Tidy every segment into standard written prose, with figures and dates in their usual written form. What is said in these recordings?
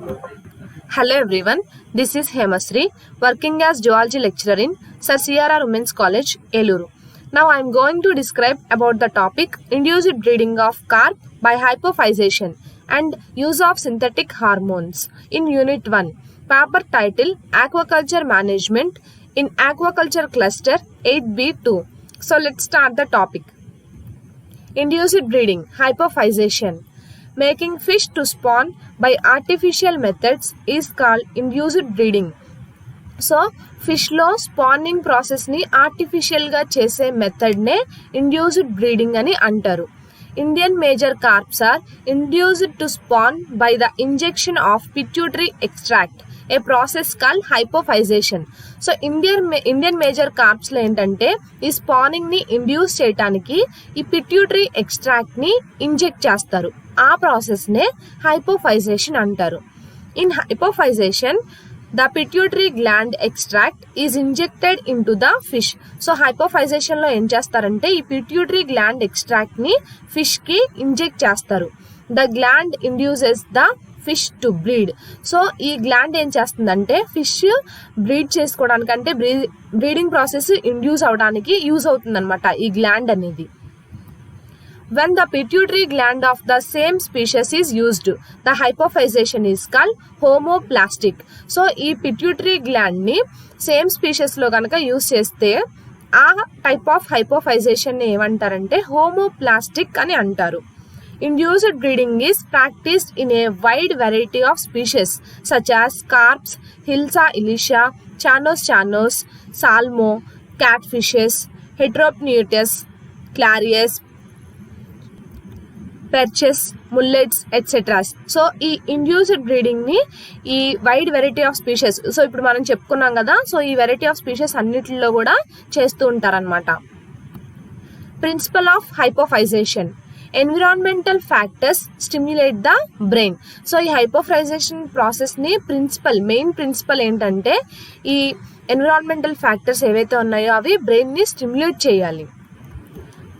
Hello everyone, this is Hemasri, working as Zoology lecturer in Sir CRR Women's College, Eluru. Now I am going to describe about the topic induced breeding of carp by hypophysation and use of synthetic hormones in Unit 1. Paper title Aquaculture Management in Aquaculture Cluster 8B2. So let's start the topic. Induced breeding, hypophysation. Making fish to spawn by artificial methods is called induced breeding. So ఫిష్లో spawning ప్రాసెస్ని ఆర్టిఫిషియల్గా చేసే మెథడ్నే induced breeding అని అంటారు. Indian major carps are induced to spawn by the injection of pituitary extract, a process call hypophysation. So Indian major కార్ప్స్లో ఏంటంటే ఈ స్పానింగ్ని ఇండ్యూస్ చేయడానికి ఈ పిట్యూటరీ ఎక్స్ట్రాక్ట్ని ఇంజెక్ట్ చేస్తారు. ఆ ప్రాసెస్నే హైపోఫైజేషన్ అంటారు. In hypophysation the pituitary gland extract is injected into the fish. So హైపోఫైజేషన్లో ఏం చేస్తారంటే ఈ పిట్యూటరీ గ్లాండ్ ఎక్స్ట్రాక్ట్ని ఫిష్కి ఇంజెక్ట్ చేస్తారు. The gland induces the fish to breed. So ఈ గ్లాండ్ ఏం చేస్తుందంటే ఫిష్ బ్రీడ్ చేసుకోవడానికి అంటే బ్రీడింగ్ ప్రాసెస్ ఇండ్యూస్ అవడానికి యూజ్ అవుతుందన్నమాట ఈ గ్లాండ్ అనేది. When the pituitary gland of the same species is used, the hypophysation is called homoplastic. So ఈ పిట్యూటరీ గ్లాండ్ని సేమ్ స్పీషీస్లో కనుక యూజ్ చేస్తే ఆ టైప్ ఆఫ్ హైపోఫైజేషన్ని ఏమంటారంటే హోమోప్లాస్టిక్ అని అంటారు. Induced breeding is practiced in a wide variety of species such as carps, Hilsa ilicia, Chanos, salmo, catfishes, Heteropneustes, clarias, perches, mullets, etc. So ఈ induced బ్రీడింగ్ని ఈ wide variety of species, so ఇప్పుడు మనం చెప్పుకున్నాం కదా, so ఈ variety of species అన్నిటిలో కూడా చేస్తూ ఉంటారనమాట. Principle of hypophysation. Environmental factors stimulate the brain. So ఈ హైపోఫైజేషన్ ప్రాసెస్ని మెయిన్ ప్రిన్సిపల్ ఏంటంటే ఈ ఎన్విరాన్మెంటల్ ఫ్యాక్టర్స్ ఏవైతే ఉన్నాయో అవి బ్రెయిన్ని స్టిమ్యులేట్ చేయాలి.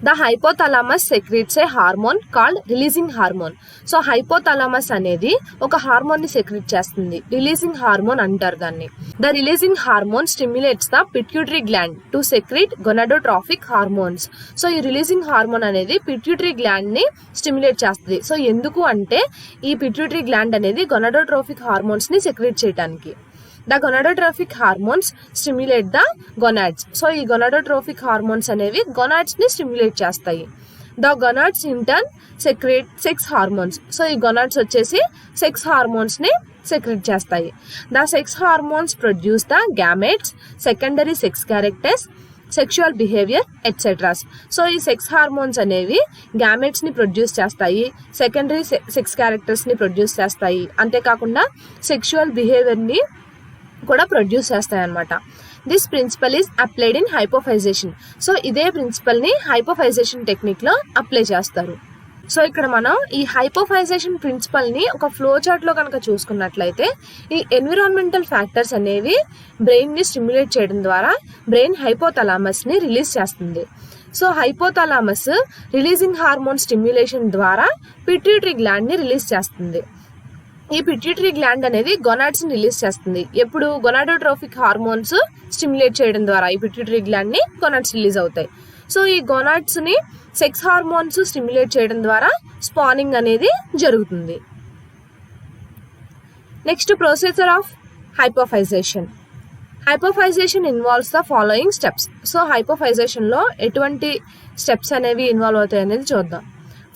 The hypothalamus secretes a hormone called releasing hormone. So hypothalamus అనేది ఒక హార్మోన్ని సెక్రీట్ చేస్తుంది, రిలీజింగ్ హార్మోన్ అంటారు దాన్ని. The releasing hormone stimulates the pituitary gland to secrete gonadotrophic hormones. So ఈ రిలీజింగ్ హార్మోన్ అనేది పిట్యూటరీ గ్లాండ్ని స్టిమ్యులేట్ చేస్తుంది. సో ఎందుకు అంటే ఈ పిట్యూటరీ గ్లాండ్ అనేది గొనాడోట్రోఫిక్ హార్మోన్స్ని సెక్రీట్ చేయడానికి. The gonadotrophic hormones stimulate the gonads. So ఈ గొనాడోట్రోఫిక్ హార్మోన్స్ అనేవి గొనాడ్స్ని స్టిమ్యులేట్ చేస్తాయి. The gonads in turn secrete sex hormones. So ఈ గొనాడ్స్ వచ్చేసి సెక్స్ హార్మోన్స్ని సెక్రెట్ చేస్తాయి. The sex hormones produce the gametes, secondary sex characters, sexual behaviour etcetera. So ఈ sex hormones అనేవి గ్యామెట్స్ని ప్రొడ్యూస్ చేస్తాయి, సెకండరీ సెక్స్ క్యారెక్టర్స్ని ప్రొడ్యూస్ చేస్తాయి, అంతేకాకుండా సెక్షువల్ బిహేవియర్ని కూడా ప్రొడ్యూస్ చేస్తాయి అన్నమాట. This principle is applied in hypophysation. So ఇదే ప్రిన్సిపల్ని హైపోఫైజేషన్ టెక్నిక్లో అప్లై చేస్తారు. సో ఇక్కడ మనం ఈ హైపోఫైజేషన్ ప్రిన్సిపల్ని ఒక ఫ్లో చార్ట్లో కనుక చూసుకున్నట్లయితే ఈ ఎన్విరాన్మెంటల్ ఫ్యాక్టర్స్ అనేవి బ్రెయిన్ని స్టిమ్యులేట్ చేయడం ద్వారా బ్రెయిన్ హైపోథాలమస్ని రిలీజ్ చేస్తుంది. So hypothalamus releasing hormone stimulation ద్వారా పిట్యూటరీ గ్లాండ్ని రిలీజ్ చేస్తుంది. ఈ పిట్యూటరీ గ్లాండ్ అనేది గొనాడ్స్ని రిలీజ్ చేస్తుంది. ఎప్పుడు గొనాడోట్రోఫిక్ హార్మోన్స్ స్టిమ్యులేట్ చేయడం ద్వారా ఈ పిట్యూటరీ గ్లాండ్ని గొనాడ్స్ రిలీజ్ అవుతాయి. సో ఈ గొనాడ్స్ని సెక్స్ హార్మోన్స్ స్టిమ్యులేట్ చేయడం ద్వారా స్పానింగ్ అనేది జరుగుతుంది. Next procedure of hypophysation. Hypophysation involves the following steps. So హైపోఫైజేషన్లో ఎటువంటి స్టెప్స్ అనేవి ఇన్వాల్వ్ అవుతాయి అనేది చూద్దాం.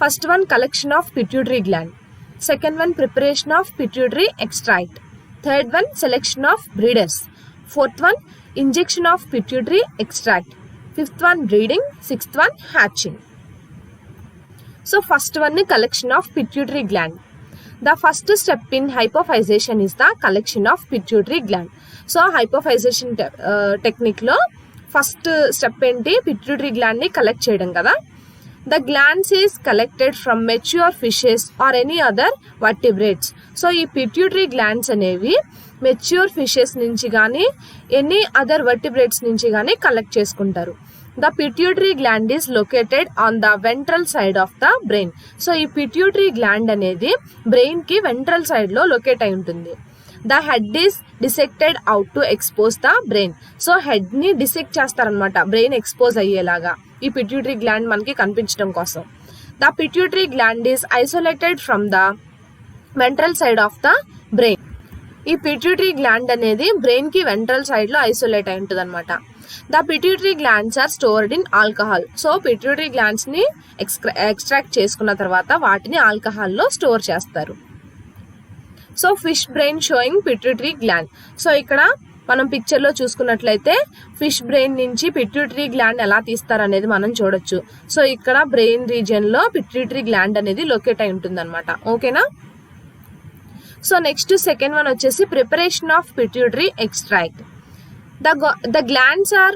First one, collection of pituitary gland. Second one, preparation of pituitary extract. Third one, selection of breeders. Fourth one, injection of pituitary extract. Fifth one, breeding. Sixth one, hatching. So first one, collection of pituitary gland. The first step in hypophysation is the collection of pituitary gland. So hypophysation technique lo first step enti pituitary gland ni collect cheyadam kada. The glands is collected from mature fishes or any other vertebrates. So ఈ pituitary glands అనేవి mature fishes నుంచి కానీ any other vertebrates నుంచి కానీ collect చేసుకుంటారు. The pituitary gland is located on the ventral side of the brain. So ఈ pituitary gland అనేది brain కి వెంట్రల్ సైడ్ లో లొకేట్ అయి ఉంటుంది. The head is dissected out to expose the brain. So head ని dissect చేస్తారనమాట brain expose అయ్యేలాగా ఈ pituitary gland మనకి కనిపించడం కోసం. The pituitary gland is isolated from the ventral side of the brain. ఈ pituitary gland అనేది బ్రెయిన్ కి వెంట్రల్ సైడ్ లో ఐసోలేట్ అయి ఉంటుంది అనమాట. The pituitary glands are stored in alcohol. So pituitary glands ని ఎక్స్ట్రాక్ట్ చేసుకున్న తర్వాత వాటిని ఆల్కహాల్ లో స్టోర్ చేస్తారు. So fish brain showing pituitary gland. So ఇక్కడ మనం పిక్చర్ లో చూసుకున్నట్లయితే ఫిష్ బ్రెయిన్ నుంచి పిట్యూటరీ గ్లాండ్ ఎలా తీస్తారు అనేది మనం చూడొచ్చు. సో ఇక్కడ బ్రెయిన్ రీజియన్ లో పిట్యూటరీ గ్లాండ్ అనేది లొకేట్ అయి ఉంటుంది అనమాట. ఓకేనా. సో నెక్స్ట్ సెకండ్ వన్ వచ్చేసి preparation of pituitary extract. The glands are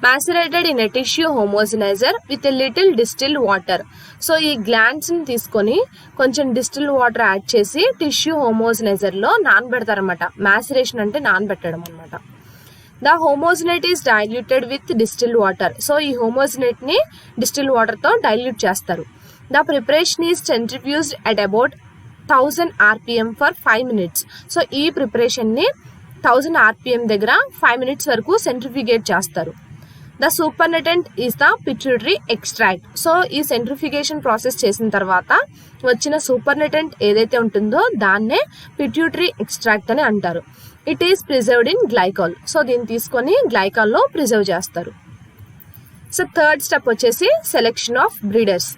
macerated in a tissue homogenizer with a little distilled water. So ఈ గ్లాండ్స్ ని తీసుకొని కొంచెం డిస్టిల్డ్ వాటర్ యాడ్ చేసి టిష్యూ హోమోజనైజర్ లో నానబెడతారనమాట. మ్యాసిరేషన్ అంటే నానబెట్టడం అనమాట. The homogenate is diluted with distilled water. So ఈ హోమోజనేట్ ని డిస్టిల్డ్ వాటర్ తో డైల్యూట్ చేస్తారు. The preparation is centrifuged at about 1000 RPM for 5 minutes. So ఈ ప్రిపరేషన్ ని 1000 RPM దగ్గర 5 minutes వరకు సెంట్రిఫ్యూగేట్ చేస్తారు. The supernatant is the pituitary extract. So ఈ సెంట్రిఫికేషన్ ప్రాసెస్ చేసిన తర్వాత వచ్చిన సూపర్నటెంట్ ఏదైతే ఉంటుందో దాన్నే పిట్యూటరీ ఎక్స్ట్రాక్ట్ అని అంటారు. It is preserved in glycol. So దీన్ని తీసుకొని గ్లైకాల్ లో ప్రిజర్వ్ చేస్తారు. సో థర్డ్ స్టెప్ వచ్చేసి selection of breeders.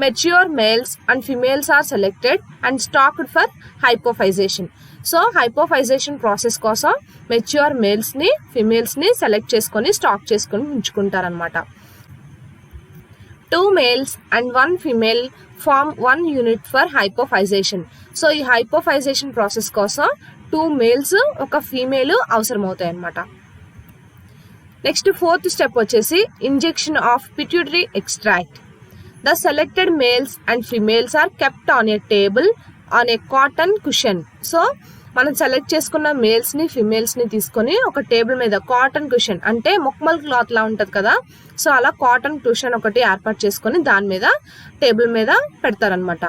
Mature males and females are selected and stocked for hypophysation. So hypophysation process కోసం మెచ్యూర్ మేల్స్ ని females ని సెలెక్ట్ చేసుకొని stock చేసుకొని ఉంచుకుంటారనమాట. 2 males and 1 female form 1 unit for hypophysation. So ఈ hypophysation process కోసం 2 males ఒక female అవసరం అవుతాయి అనమాట. నెక్స్ట్ ఫోర్త్ స్టెప్ వచ్చేసి injection of pituitary extract. The selected males and females are kept on a table on a cotton cushion. So మనం select చేసుకున్న males ని ఫిమేల్స్ ని తీసుకొని ఒక టేబుల్ మీద కాటన్ కుషన్ అంటే మొక్మల్ క్లాత్ లా ఉంటది కదా, సో అలా కాటన్ కుషన్ ఒకటి ఏర్పాటు చేసుకొని దాని మీద టేబుల్ మీద పెడతారనమాట.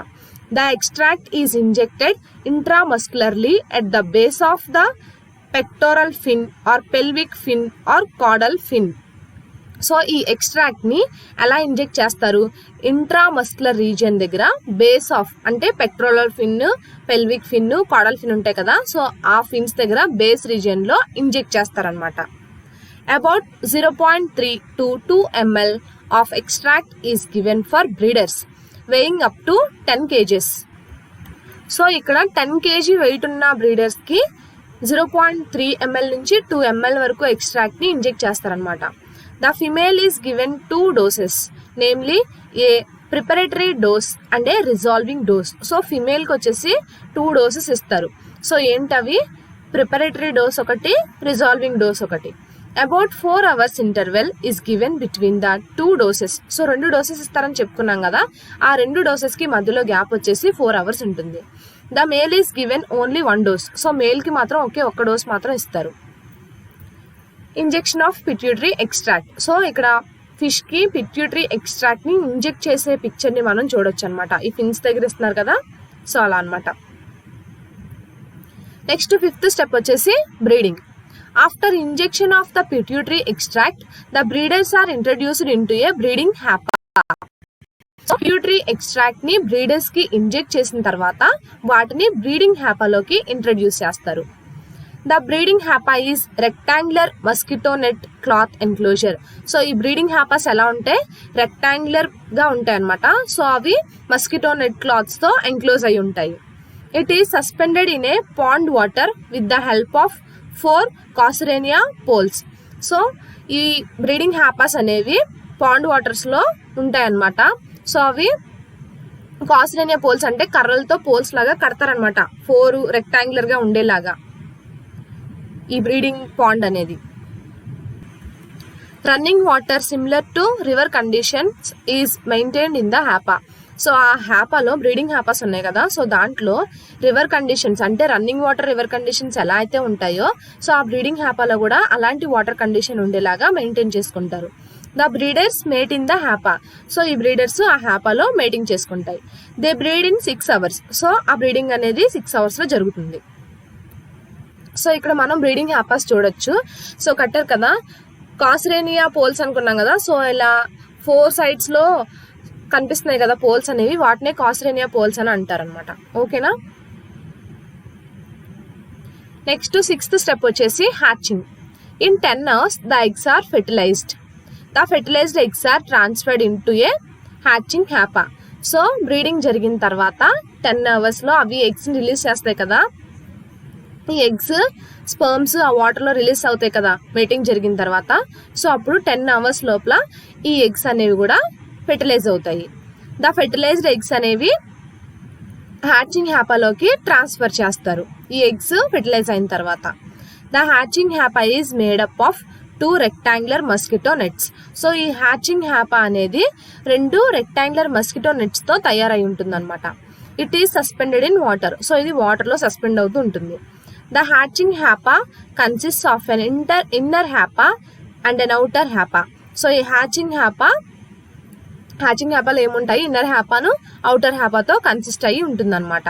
The extract is injected intramuscularly at the base of the pectoral fin or pelvic fin or caudal fin. So ఈ ఎక్స్ట్రాక్ట్ ని ఎలా ఇంజెక్ట్ చేస్తారు? ఇంట్రామస్కులర్ రీజియన్ దగ్గర బేస్ ఆఫ్ అంటే pectoral fin, pelvic fin, caudal fin ఉంటాయి కదా, so ఆ fins దగ్గర బేస్ రీజియన్ లో ఇంజెక్ట్ చేస్తారనమాట. About 0.3 to 2 ml of extract is given for breeders weighing up to 10 kgs. So ఇక్కడ 10 kg వెయిట్ ఉన్న బ్రీడర్స్ కి 0.3 ml నుంచి 2 ml వరకు ఎక్స్ట్రాక్ట్ ని ఇంజెక్ట్ చేస్తారనమాట. The female is given 2 doses, namely a preparatory dose and a resolving dose. So female కి వచ్చేసి 2 doses ఇస్తారు. సో ఏంటవి? ప్రిపరేటరీ డోస్ ఒకటి, రిజాల్వింగ్ డోస్ ఒకటి. About 4 hours interval is given between the 2 doses. So 2 doses ఇస్తారని చెప్పుకున్నాం కదా, ఆ 2 doses కి మధ్యలో గ్యాప్ వచ్చేసి 4 hours ఉంటుంది. The male is given only 1 dose. So male కి మాత్రం ఒక్క డోస్ మాత్రం ఇస్తారు. Injection of pituitary extract. So ఇక్కడ ఫిష్ కి పిట్యూటరీ ఎక్స్ట్రాక్ట్ ని ఇంజెక్ట్ చేసే పిక్చర్ ని మనం చూడొచ్చు అనమాట. ఈ ఫిన్స్ దగ్గర ఇస్తున్నారు కదా, సో అలా అనమాట. నెక్స్ట్ 5th స్టెప్ వచ్చేసి breeding. After injection of the pituitary extract the breeders are introduced into a breeding hapa. So pituitary extract ని బ్రీడర్స్ కి ఇంజెక్ట్ చేసిన తర్వాత వాటిని బ్రీడింగ్ హ్యాపాలోకి ఇంట్రడ్యూస్ చేస్తారు. The breeding hapa is rectangular mosquito net cloth enclosure. So ఈ breeding hapas ఎలా ఉంటే రెక్టాంగులర్ గా ఉంటాయి అనమాట. సో అవి మస్కిటో నెట్ క్లాత్స్ తో ఎన్క్లోజ్ అయి ఉంటాయి. It is suspended in A pond water with the help of 4 casuarina poles. So ఈ బ్రీడింగ్ హ్యాపాస్ అనేవి పాండ్ వాటర్స్ లో ఉంటాయి అనమాట. సో అవి కాసరేనియా పోల్స్ అంటే కర్రలతో పోల్స్ లాగా కడతారనమాట, 4 రెక్టాంగులర్ గా ఉండేలాగా ఈ బ్రీడింగ్ పాండ్ అనేది. Running water similar to river conditions is maintained in the hapa. So ఆ హ్యాపాలో బ్రీడింగ్ హ్యాపాస్ ఉన్నాయి కదా, సో దాంట్లో రివర్ కండిషన్స్ అంటే రన్నింగ్ వాటర్ రివర్ కండిషన్స్ ఎలా అయితే ఉంటాయో సో ఆ బ్రీడింగ్ హ్యాపాలో కూడా అలాంటి వాటర్ కండిషన్ ఉండేలాగా మెయింటైన్ చేసుకుంటారు. The breeders mate in the hapa. So ఈ బ్రీడర్స్ ఆ హ్యాపాలో మేటింగ్ చేసుకుంటాయి. They breed in 6 hours. So ఆ బ్రీడింగ్ అనేది 6 hours లో జరుగుతుంది. సో ఇక్కడ మనం బ్రీడింగ్ హ్యాపాస్ చూడొచ్చు. సో కట్టారు కదా, కాస్రేనియా పోల్స్ అనుకున్నాం కదా, సో ఇలా 4 sides లో కనిపిస్తున్నాయి కదా పోల్స్ అనేవి, వాటినే కాస్రేనియా పోల్స్ అని అంటారు అనమాట. ఓకేనా. నెక్స్ట్ 6th స్టెప్ వచ్చేసి hatching. In 10 hours the eggs are fertilised. The fertilised eggs are transferred into a hatching hapa. So breeding జరిగిన తర్వాత 10 hours లో అవి ఎగ్స్ రిలీజ్ చేస్తాయి కదా, ఈ ఎగ్స్ స్పర్మ్స్ ఆ వాటర్లో రిలీజ్ అవుతాయి కదా మేటింగ్ జరిగిన తర్వాత. సో అప్పుడు 10 hours లోపల ఈ ఎగ్స్ అనేవి కూడా ఫెర్టిలైజ్ అవుతాయి. ద ఫెర్టిలైజ్డ్ ఎగ్స్ అనేవి హ్యాచింగ్ హ్యాపాలోకి ట్రాన్స్ఫర్ చేస్తారు ఈ ఎగ్స్ ఫెర్టిలైజ్ అయిన తర్వాత. The hatching hapa is made up of 2 rectangular mosquito nets. So ఈ హ్యాచింగ్ హ్యాపా అనేది 2 rectangular మస్కిటో నెట్స్ తో తయారై ఉంటుంది అనమాట. It is suspended in water. So ఇది వాటర్ లో సస్పెండ్ అవుతూ ఉంటుంది. The hatching hapa consist of an inner hapa and an outer hapa. So ఈ హ్యాచింగ్ హ్యాపాలో ఏముంటాయి, ఇన్నర్ హ్యాపాను అవుటర్ హ్యాపాతో కన్సిస్ట్ అయ్యి ఉంటుంది అనమాట.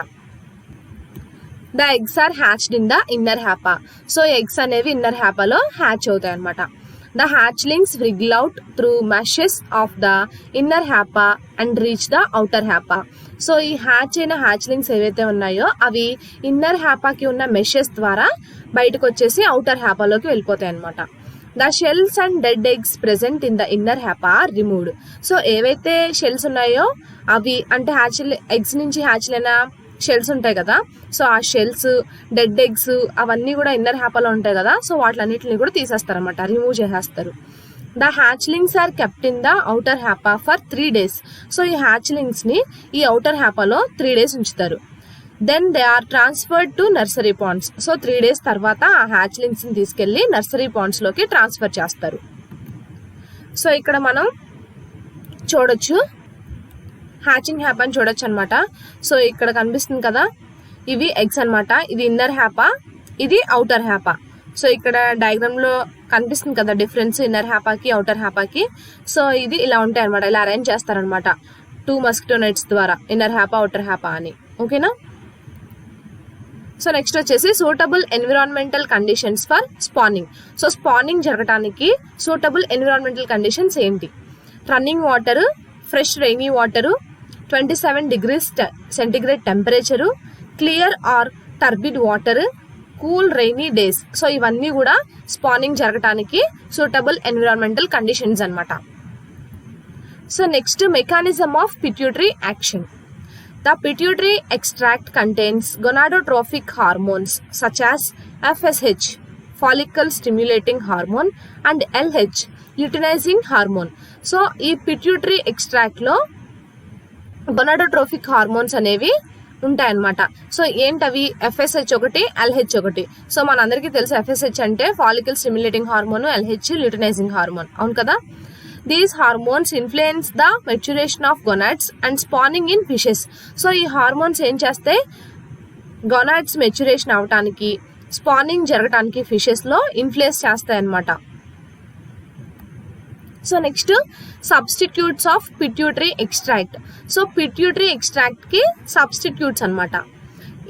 The eggs are hatched in the inner hapa. So eggs అనేవి ఇన్నర్ హ్యాపాలో హ్యాచ్ అవుతాయి అనమాట. The hatchlings wriggle out through meshes of the inner hapa and reach the outer hapa. So ఈ hatch అయిన హ్యాచ్లింగ్స్ ఏవైతే ఉన్నాయో అవి ఇన్నర్ హ్యాపాకి ఉన్న మెషెస్ ద్వారా బయటకు వచ్చేసి అవుటర్ హ్యాపాలోకి వెళ్ళిపోతాయి అనమాట. The shells and dead eggs present in the inner hapa are removed. So ఏవైతే షెల్స్ ఉన్నాయో అవి అంటే ఎగ్స్ నుంచి హ్యాచ్లైన షెల్స్ ఉంటాయి కదా, సో ఆ షెల్స్ డెడ్ ఎగ్స్ అవన్నీ కూడా ఇన్నర్ హ్యాపాలో ఉంటాయి కదా, సో వాటిలన్నిటిని కూడా తీసేస్తారు అనమాట, రిమూవ్ చేసేస్తారు. The hatchlings are kept in the outer hapa for 3 days. So ఈ హ్యాచ్లింగ్స్ ని ఈ అవుటర్ హ్యాపాలో 3 days ఉంచుతారు. Then they are transferred to nursery ponds. So 3 days తర్వాత ఆ హ్యాచ్లింగ్స్ ని తీసుకెళ్లి నర్సరీ పాండ్స్ లోకి ట్రాన్స్ఫర్ చేస్తారు. సో ఇక్కడ మనం చూడొచ్చు హ్యాచింగ్ హ్యాపా అని చూడొచ్చు అనమాట. సో ఇక్కడ కనిపిస్తుంది కదా, ఇవి ఎగ్స్ అనమాట, ఇది ఇన్నర్ హ్యాపా, ఇది అవుటర్ హ్యాపా. సో ఇక్కడ డయాగ్రామ్ లో కనిపిస్తుంది కదా డిఫరెన్స్ ఇన్నర్ హ్యాపాకి అవుటర్ హ్యాపాకి. సో ఇది ఇలా ఉంటాయి అనమాట, ఇలా అరేంజ్ చేస్తారనమాట 2 మస్కిటో నెట్స్ ద్వారా ఇన్నర్ హ్యాపా అవుటర్ హ్యాపా అని. ఓకేనా. సో నెక్స్ట్ వచ్చేసి suitable environmental conditions for spawning. So spawning జరగడానికి సూటబుల్ ఎన్విరాన్మెంటల్ కండిషన్స్ ఏంటి? Running water, fresh rainy water, 27 degrees centigrade temperature, clear or turbid water, cool rainy days. So ఇవన్నీ కూడా spanning జరగటానికి suitable environmental conditions అనమాట. So next mechanism of pituitary action. The pituitary extract contains gonadotrophic hormones such as FSH follicle stimulating hormone and LH luteinizing hormone. So ఈ pituitary extract లో gonadotrophic hormones అనేవి ఉంటాయన్నమాట. So ఏంటవి? FSH ఒకటి, LH ఒకటి. So మనందరికీ తెలుసు FSH అంటే follicle stimulating hormone, LH luteinizing hormone, అవును కదా. These hormones influence the maturation of gonads and spawning in fishes. So ఈ హార్మోన్స్ ఏం చేస్తాయి, గొనాడ్స్ మెచ్యురేషన్ అవటానికి స్పానింగ్ జరగటానికి ఫిషెస్ లో ఇన్ఫ్లుయెన్స్ చేస్తాయి అన్నమాట. So next substitutes of pituitary extract. So pituitary extract కి సబ్స్టిట్యూట్స్ అనమాట.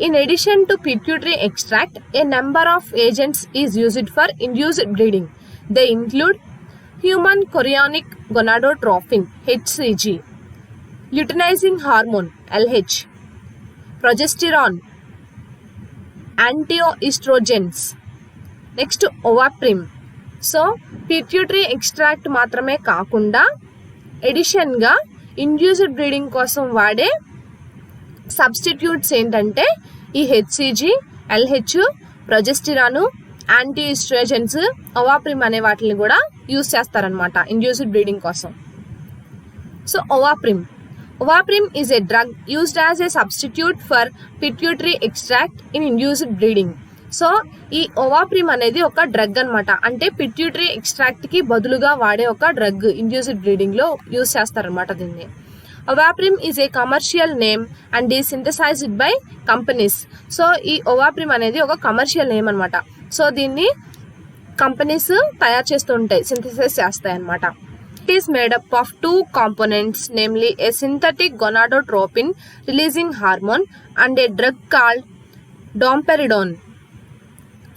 In addition to pituitary extract a number of agents is used for induced breeding. They include human chorionic gonadotrophin HCG, luteinising hormone LH, progesterone, antioestrogens, next Ovaprim. So pituitary extract మాత్రమే కాకుండా edition గా induced breeding కోసం వాడే substitutes ఏంటంటే ఈ HCG, LH, progesterone, anti oestrogens, Ovaprim అనే వాటిని కూడా యూజ్ చేస్తారనమాట ఇండ్యూస్డ్ బ్రీడింగ్ కోసం. So Ovaprim is a drug used as a substitute for pituitary extract in induced breeding. So ఈ ఓవాప్రిమ్ అనేది ఒక డ్రగ్ అనమాట, అంటే పిట్యూటరీ ఎక్స్ట్రాక్ట్ కి బదులుగా వాడే ఒక డ్రగ్ ఇండ్యూస్డ్ బ్రీడింగ్ లో యూజ్ చేస్తారనమాట దీన్ని. Ovaprim is a commercial name and is synthesized by companies. So ఈ Ovaprim అనేది ఒక కమర్షియల్ నేమ్ అనమాట. సో దీన్ని కంపెనీస్ తయారు చేస్తూ ఉంటాయి, సింథసిస్ చేస్తాయి అనమాట. It is made up of two components, namely a synthetic gonadotropin releasing hormone and a drug called domperidone.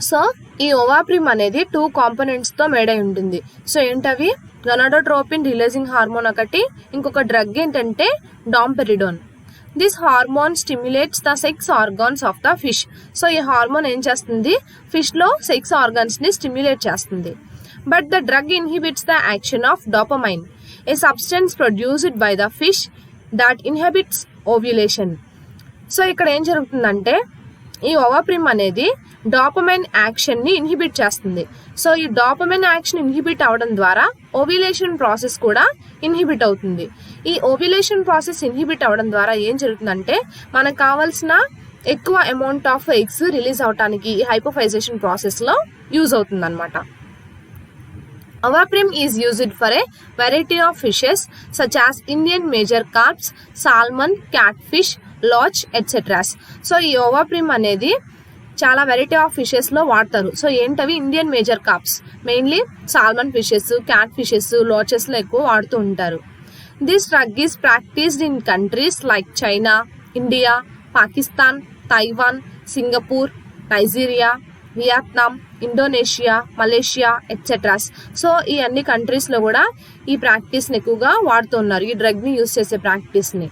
So ఈ Ovaprim అనేది 2 కాంపోనెంట్స్తో మేడ్ అయి ఉంటుంది. సో ఏంటవి? గొనాడోట్రోపిన్ రిలీజింగ్ హార్మోన్ ఒకటి, ఇంకొక డ్రగ్ ఏంటంటే domperidone. This hormone stimulates the sex organs of the fish. So ఈ hormone ఏం చేస్తుంది? ఫిష్లో సెక్స్ ఆర్గాన్స్ని స్టిమ్యులేట్ చేస్తుంది. But the drug inhibits the action of dopamine, a substance produced by the fish that inhibits ovulation. So ఇక్కడ ఏం జరుగుతుందంటే ఈ Ovaprim అనేది డోపమైన్ యాక్షన్ని ఇన్హిబిట్ చేస్తుంది. సో ఈ డోపమైన్ యాక్షన్ ఇన్హిబిట్ అవడం ద్వారా ఓవ్యులేషన్ ప్రాసెస్ కూడా ఇన్హిబిట్ అవుతుంది. ఈ ఓవ్యులేషన్ ప్రాసెస్ ఇన్హిబిట్ అవడం ద్వారా ఏం జరుగుతుందంటే మనకు కావాల్సిన ఎక్కువ అమౌంట్ ఆఫ్ ఎగ్స్ రిలీజ్ అవడానికి ఈ హైపోఫైజేషన్ ప్రాసెస్లో యూజ్ అవుతుంది అనమాట. Ovaprim is used for a variety of fishes such as Indian major carps, salmon, catfish, loach, etc. So ఈ Ovaprim అనేది చాలా వెరైటీ ఆఫ్ ఫిషెస్లో వాడతారు. సో ఏంటవి? Indian major carps, mainly salmon fishes, cat fishes, లోచెస్లో ఎక్కువ వాడుతూ ఉంటారు. This drug is practised in countries like China, India, Pakistan, Taiwan, Singapore, Nigeria, Vietnam, Indonesia, Malaysia etcetera. So ఈ అన్ని కంట్రీస్లో కూడా ఈ ప్రాక్టీస్ని ఎక్కువగా వాడుతున్నారు, ఈ డ్రగ్ని యూజ్ చేసే ప్రాక్టీస్ని.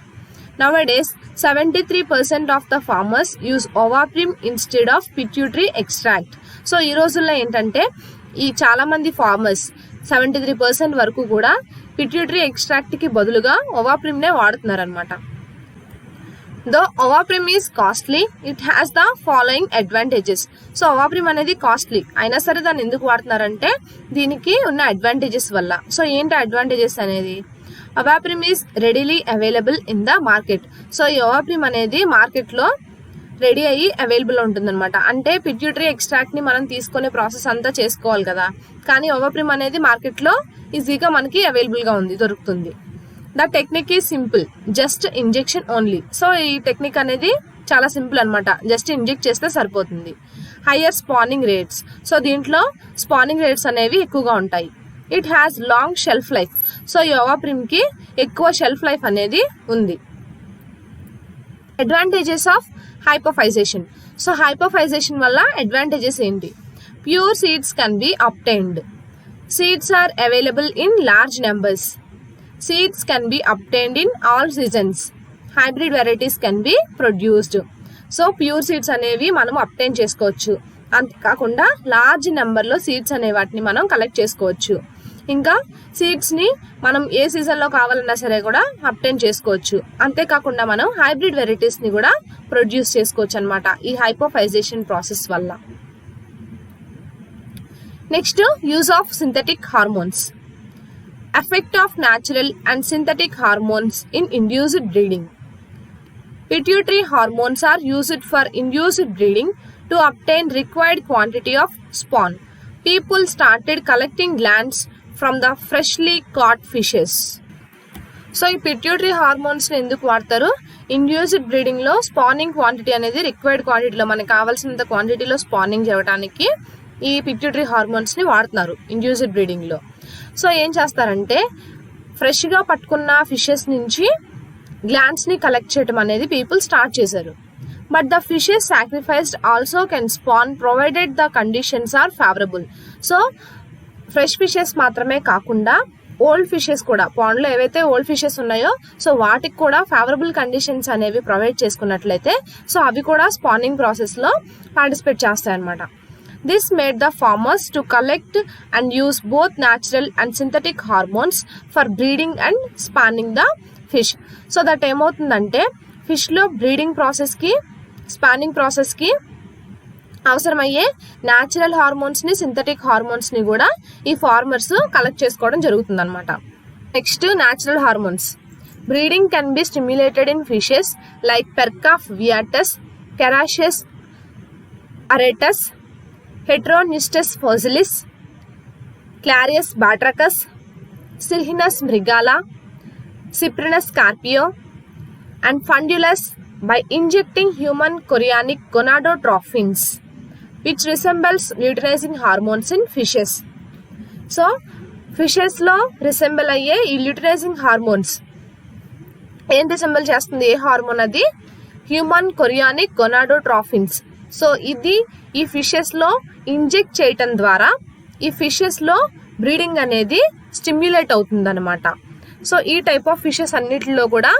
Nowadays, 73% of the farmers use Ovaprim instead of pituitary extract. So ఈ రోజుల్లో ఏంటంటే ఈ చాలామంది ఫార్మర్స్ 73% వరకు కూడా పిట్యూటరీ ఎక్స్ట్రాక్ట్కి బదులుగా Ovaprimనే వాడుతున్నారు అనమాట. దో Ovaprim is costly, it has the following advantages. So Ovaprim అనేది కాస్ట్లీ అయినా సరే దాన్ని ఎందుకు వాడుతున్నారంటే దీనికి ఉన్న అడ్వాంటేజెస్ వల్ల. సో ఏంటి అడ్వాంటేజెస్ అనేది? Ovaprim is readily available in the market. So ఈ Ovaprim అనేది మార్కెట్లో రెడీ అయ్యి అవైలబుల్ ఉంటుందన్నమాట. అంటే పిట్యూటరీ ఎక్స్ట్రాక్ట్ని మనం తీసుకునే ప్రాసెస్ అంతా చేసుకోవాలి కదా, కానీ Ovaprim అనేది మార్కెట్లో ఈజీగా మనకి అవైలబుల్గా ఉంది, దొరుకుతుంది. The technique is simple, just injection only. So ఈ టెక్నిక్ అనేది చాలా సింపుల్ అనమాట, జస్ట్ ఇంజెక్ట్ చేస్తే సరిపోతుంది. Higher spawning rates. సో దీంట్లో స్పానింగ్ రేట్స్ అనేవి ఎక్కువగా ఉంటాయి. It has long shelf life. So ఈ Ovaprimకి ఎక్కువ షెల్ఫ్ లైఫ్ అనేది ఉంది. Advantages of hypophysation. So hypophysation వల్ల అడ్వాంటేజెస్ ఏంటి? Pure seeds can be obtained. Seeds are available in large numbers. Seeds can be obtained in all seasons. Hybrid varieties can be produced. So pure seeds అనేవి మనం obtain చేసుకోవచ్చు. అంతేకాకుండా large నెంబర్లో seeds అనే వాటిని మనం కలెక్ట్ చేసుకోవచ్చు. ఇంకా సీడ్స్ని మనం ఏ సీజన్లో కావాలన్నా సరే కూడా అబ్టైన్ చేసుకోవచ్చు. అంతేకాకుండా మనం హైబ్రిడ్ వెరైటీస్ని కూడా ప్రొడ్యూస్ చేసుకోవచ్చు అనమాట ఈ హైపోఫైజేషన్ ప్రాసెస్ వల్ల. Next, use of synthetic hormones. Effect of natural and synthetic hormones in induced breeding. Pituitary hormones are used for induced breeding to obtain required quantity of spawn. People started collecting glands from the freshly caught fishes. So ఈ pituitary హార్మోన్స్ని ఎందుకు వాడతారు? Induced బ్రీడింగ్లో spanning quantity అనేది required క్వాంటిటీలో మనకు కావాల్సినంత క్వాంటిటీలో spanning చేయడానికి ఈ పిట్యూటరీ హార్మోన్స్ని వాడుతున్నారు ఇండ్యూస్డ్ బ్రీడింగ్లో. సో ఏం చేస్తారంటే ఫ్రెష్గా పట్టుకున్న ఫిషెస్ నుంచి గ్లాండ్స్ని కలెక్ట్ చేయడం అనేది పీపుల్ స్టార్ట్ చేశారు. But the fishes sacrificed also can spawn provided the conditions are favourable. So fresh fishes మాత్రమే కాకుండా ఓల్డ్ ఫిషెస్ కూడా, పాండ్లో ఏవైతే ఓల్డ్ ఫిషెస్ ఉన్నాయో సో వాటికి కూడా ఫేవరబుల్ కండిషన్స్ అనేవి ప్రొవైడ్ చేసుకున్నట్లయితే సో అవి కూడా స్పానింగ్ ప్రాసెస్లో పార్టిసిపేట్ చేస్తాయి అన్నమాట. This made the farmers to collect and use both natural and synthetic hormones for breeding and spanning the fish. So that ఏమవుతుందంటే ఫిష్లో బ్రీడింగ్ ప్రాసెస్కి, స్పానింగ్ ప్రాసెస్కి అవసరమయ్యే న్యాచురల్ హార్మోన్స్ని, సింథటిక్ హార్మోన్స్ని కూడా ఈ ఫార్మర్స్ కలెక్ట్ చేసుకోవడం జరుగుతుందన్నమాట. Next, natural hormones. Breeding can be stimulated in fishes like Perca వియాటస్, Carassius auratus, Heteropneustes fossilis, Clarias batrachus, Cirrhinus mrigala, Cyprinus carpio, and fundulus by injecting human chorionic gonadotrophins, which resembles luteinizing hormones in fishes. So fishes లో resemble అయ్యే ఈ luteinizing hormones ఏం resemble చేస్తుంది? ఏ hormone అది? Human chorionic gonadotrophins. So ఇది ఈ fishes లో ఇంజెక్ట్ చేయటం ద్వారా ఈ ఫిషెస్ లో బ్రీడింగ్ అనేది స్టిమ్యులేట్ అవుతుంది అనమాట. సో ఈ టైప్ ఆఫ్ ఫిషెస్ అన్నిటిలో కూడా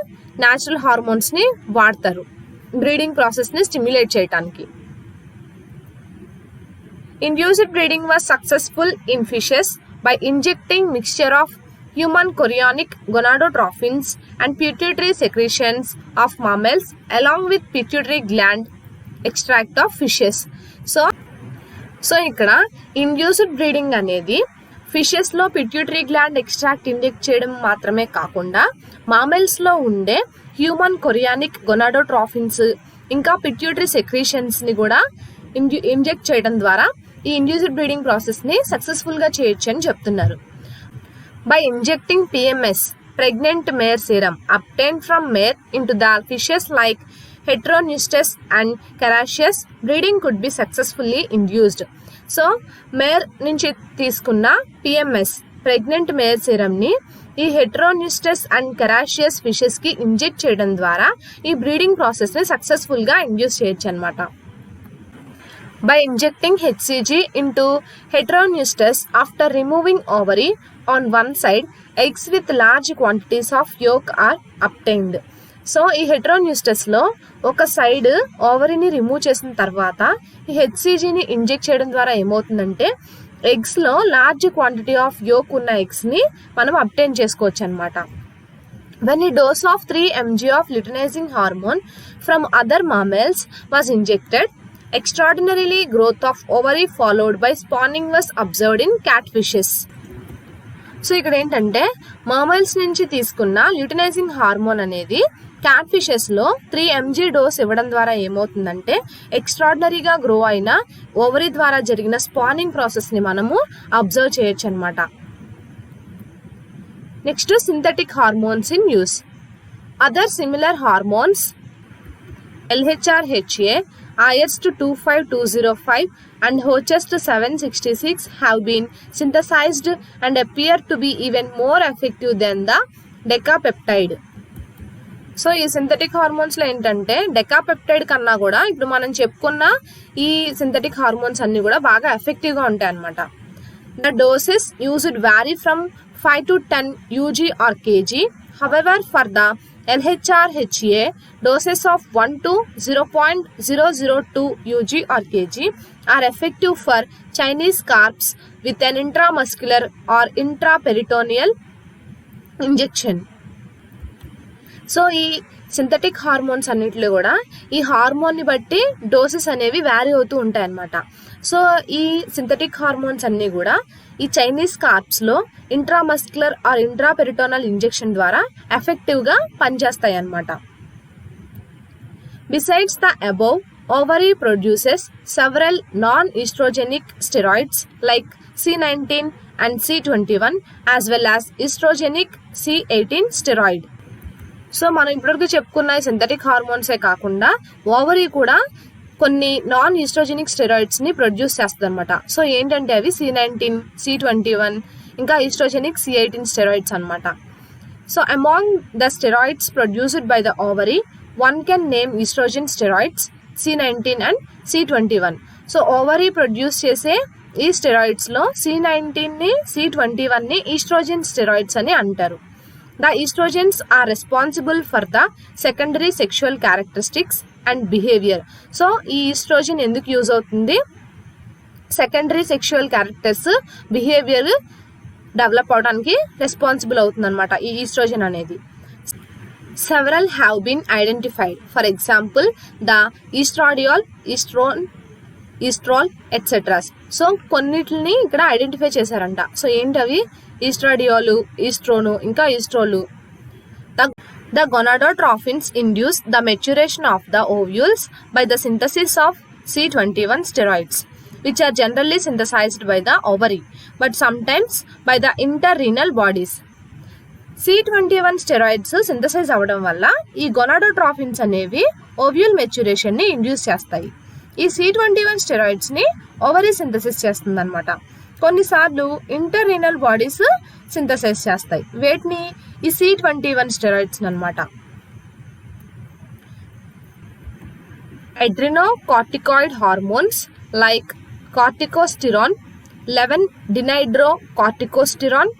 న్యాచురల్ హార్మోన్స్ ని వాడతారు బ్రీడింగ్ ప్రాసెస్ ని స్టిమ్యులేట్ చేయడానికి. Induced breeding was successful in fishes by injecting mixture of human chorionic gonadotrophins and pituitary secretions of mammals along with pituitary gland extract of fishes. So ఇక్కడ induced breeding అనేది fishes లో pituitary gland extract inject చేయడం మాత్రమే కాకుండా మామెల్స్ లో ఉండే human chorionic గొనాడోట్రాఫిన్స్ ఇంకా pituitary secretions ని కూడా ఇంజెక్ట్ చేయడం ద్వారా ఈ ఇండ్యూస్డ్ బ్రీడింగ్ ప్రాసెస్ ని సక్సెస్ఫుల్ గా చేయొచ్చు అని చెప్తున్నారు. By injecting PMS pregnant mare serum obtained from mare into the fishes like Heteropneustes and Carassius breeding could be successfully induced. So mare నుంచి తీసుకున్న పిఎంఎస్ ప్రెగ్నెంట్ మేర్ సీరం ని ఈ Heteropneustes and Carassius fishes కి inject చేయడం ద్వారా ఈ breeding process ని successful గా ఇండ్యూస్ చేయొచ్చు అనమాట. By injecting HCG into heteroneustice after removing ovary on one side, eggs with large quantities of yolk are obtained. So ఈ హెట్రోన్యూస్టస్ లో ఒక సైడ్ ఓవరీని రిమూవ్ చేసిన తర్వాత ఈ హెచ్సిజిని ఇంజెక్ట్ చేయడం ద్వారా ఏమవుతుందంటే ఎగ్స్ లో లార్జ్ క్వాంటిటీ ఆఫ్ యోక్ ఉన్న ఎగ్స్ ని మనం అబ్టైన్ చేసుకోవచ్చు అనమాట. When a dose of 3 mg of luteinizing hormone from other mammals was injected, extraordinarily growth of ovary followed by spawning was observed in catfishes. So ఇక్కడ ఏంటంటే mammals నుంచి తీసుకున్న luteinising hormone అనేది క్యాట్ ఫిషెస్ లో 3 mg dose ఇవ్వడం ద్వారా ఏమవుతుందంటే ఎక్స్ట్రాడినరీగా గ్రో అయిన ఓవరీ ద్వారా జరిగిన స్పానింగ్ ప్రాసెస్ ని మనము అబ్జర్వ్ చేయొచ్చు అనమాట. Next synthetic hormones in use. Other similar hormones LHRHA, IS to 25205 and HS to 766 have been synthesized and appear to be even more effective than the decapeptide. So ఈ synthetic hormones లో ఏంటంటే డెకాపెప్టైడ్ కన్నా కూడా ఇప్పుడు మనం చెప్పుకున్న ఈ సింథటిక్ హార్మోన్స్ అన్ని కూడా బాగా ఎఫెక్టివ్ గా ఉంటాయి అన్నమాట. The doses used vary from 5 to 10 UG or kg. However, for the LHRHA, doses of 1 to 0.002 UG or kg are effective for Chinese carps with an intramuscular or intraperitoneal injection. So ఈ synthetic hormones అన్నిటిలో కూడా ఈ hormone ని బట్టి doses అనేవి vary అవుతూ ఉంటాయి అన్నమాట. సో ఈ సింథటిక్ హార్మోన్స్ అన్ని కూడా ఈ చైనీస్ కార్ప్స్ లో ఇంట్రామస్క్యులర్ ఆర్ ఇంట్రాపెరిటోనల్ ఇంజెక్షన్ ద్వారా ఎఫెక్టివ్ గా పనిచేస్తాయి అన్నమాట. Besides the above, ovary produces several non-estrogenic steroids like C19 and C21 as well as estrogenic C18 steroid. So మనం ఇప్పటివరకు చెప్పుకున్న సింథటిక్ హార్మోన్సే కాకుండా ఓవరీ కూడా కొన్ని నాన్ ఈస్ట్రోజెనిక్ స్టెరాయిడ్స్ ని ప్రొడ్యూస్ చేస్తుంది అనమాట. సో ఏంటంటే అవి C19, C21 ఇంకా ఈస్ట్రోజెనిక్ C18 స్టెరాయిడ్స్ అనమాట. So among the steroids produced by the ovary one can name estrogen steroids C19 and C21. So ovary produce చేసే ఈ స్టెరాయిడ్స్ లో C19 ని C21 ని ఈస్ట్రోజన్ స్టెరాయిడ్స్ అని అంటారు. The estrogens are responsible for the secondary sexual characteristics and behavior. So ఈ oestrogen ఎందుకు use అవుతుంది? Secondary sexual characters, behaviour develop అవడానికి రెస్పాన్సిబుల్ అవుతుంది అనమాట ఈ ఈస్ట్రోజన్ అనేది. Several have been identified. For example, the estradiol, estrol, etc. So కొన్నిటిని ఇక్కడ ఐడెంటిఫై చేశారంట. సో ఏంటవి? ఈస్ట్రాడియోలు, ఈస్ట్రోను ఇంకా ఈస్ట్రోలు. The gonadotrophins induce the maturation of the ovules by the synthesis of C21 steroids, which are generally synthesized by the ovary, but sometimes by the interrenal bodies. C21 steroids synthesise అవ్వడం వల్ల ఈ గొనాడోట్రోఫిన్స్ అనేవి ovule maturation ని induce చేస్తాయి. ఈ C21 steroids ని ovary synthesis చేస్తుంది అనమాట. కొన్నిసార్లు ఇంటర్రీనల్ బాడీస్ సింథసైజ్ చేస్తాయి వేటిని, ఈ C21 స్టెరాయిడ్స్ అనమాట. Adrenocorticoid hormones like corticosterone, 11-dihydrocorticosterone,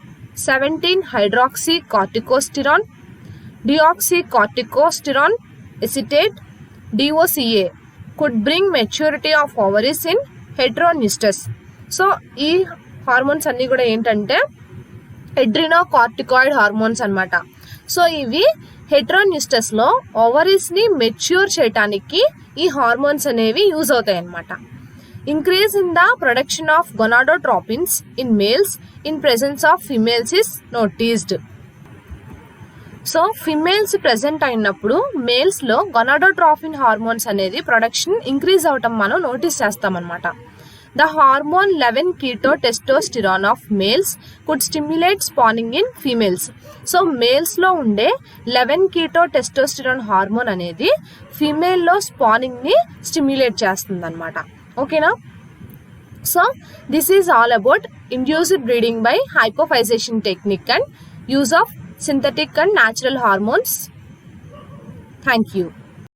17-hydroxycorticosterone, deoxycorticosterone acetate, DOCA could bring maturity of ovaries in heteronystus. So ఈ హార్మోన్స్ అన్నీ కూడా ఏంటంటే ఎడ్రినోకార్టికాయిడ్ హార్మోన్స్ అన్నమాట. సో ఇవి హెటరోన్యూస్టస్లో ఓవరీస్ని మెచ్యూర్ చేయడానికి ఈ హార్మోన్స్ అనేవి యూజ్ అవుతాయి అన్నమాట. Increase in the production of gonadotropins in males in presence of females is noticed. So females present అయినప్పుడు మేల్స్లో గొనాడోట్రోపిన్ హార్మోన్స్ అనేది ప్రొడక్షన్ ఇంక్రీజ్ అవటం మనం నోటీస్ చేస్తామన్నమాట. The hormone 11-keto-testosterone of males could stimulate spawning in females. So మేల్స్లో ఉండే 11-keto-testosterone hormone అనేది ఫీమేల్లో స్పానింగ్ని stimulate చేస్తుంది అనమాట. ఓకేనా? So this is all about induced breeding by hypophysation technique and use of synthetic and natural hormones. Thank you.